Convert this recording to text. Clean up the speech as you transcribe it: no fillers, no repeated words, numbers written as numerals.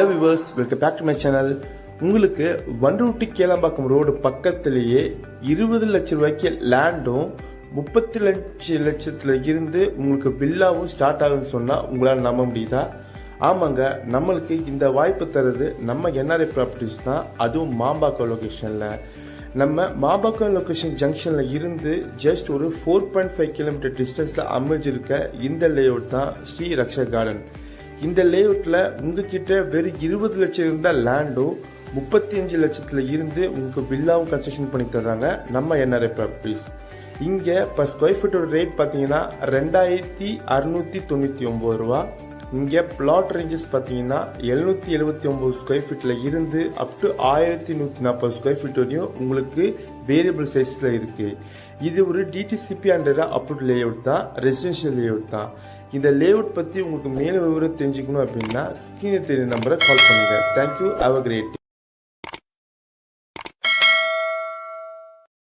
Hello viewers, welcome back to my channel. உங்களுக்கு வண்டூட்டி Kelambakkam road பக்கத்திலேயே 20 லட்சம் ரூபாய்க்கு லேண்டும் 35 லட்சத்துல இருந்து உங்களுக்கு வில்லாவும் ஸ்டார்ட் ஆகுதுன்னு சொன்னா உங்களால் நம்ப முடியுதா? ஆமாங்க, நம்மளுக்கு இந்த வாய்ப்பு தருது நம்ம என்ஆர்ஐ ப்ராப்பர்ட்டிஸ் தான். அதுவும் மாம்பாக்கம் லொகேஷன்ல. நம்ம மாம்பாக்கம் லொகேஷன் ஜங்ஷன்ல இருந்து ஜஸ்ட் ஒரு 4.5 கிலோமீட்டர் டிஸ்டன்ஸ்ல அமைஞ்சிருக்க இந்த லேஅவுட் தான் ஸ்ரீ ரக்ஷா கார்டன். இந்த லேஅவுட்ல உங்ககிட்ட வெறும் 20 லட்சம் இருந்தா லேண்டும் 35 லட்சத்துல இருந்து உங்களுக்கு வில்லாவும் கன்ஸ்ட்ரக்ஷன் பண்ணி தர்றாங்க நம்ம என்ஆர்ஐ ப்ராப்பர்ட்டிஸ். இங்க பர் ஸ்கொயர் ஃபீட்டோட ரேட் பாத்தீங்கன்னா 2699 ரூபா. இங்க பிளாட் ரேஞ்சஸ் பாத்தீங்கன்னா 779 ஸ்கொயர் ஃபீட்ல இருந்து அப் டு 1140 ஸ்கொயர் ஃபீட் வரையும் உங்களுக்கு வேரியபிள் சைஸ்ல இருக்கு. இது ஒரு டிடிசிபி அண்டர் அப்ரூவ்ட் லேஅவுட் தான், ரெசிடென்ஷியல் லேஅவுட் தான். இந்த லேஅவுட் பத்தி உங்களுக்கு மேலும் விவரம் தெரிஞ்சுக்கணும் அப்படின்னா ஸ்கிரீனில் தெரியும் நம்பரை கால் பண்ணுங்க. Thank you, have a great day.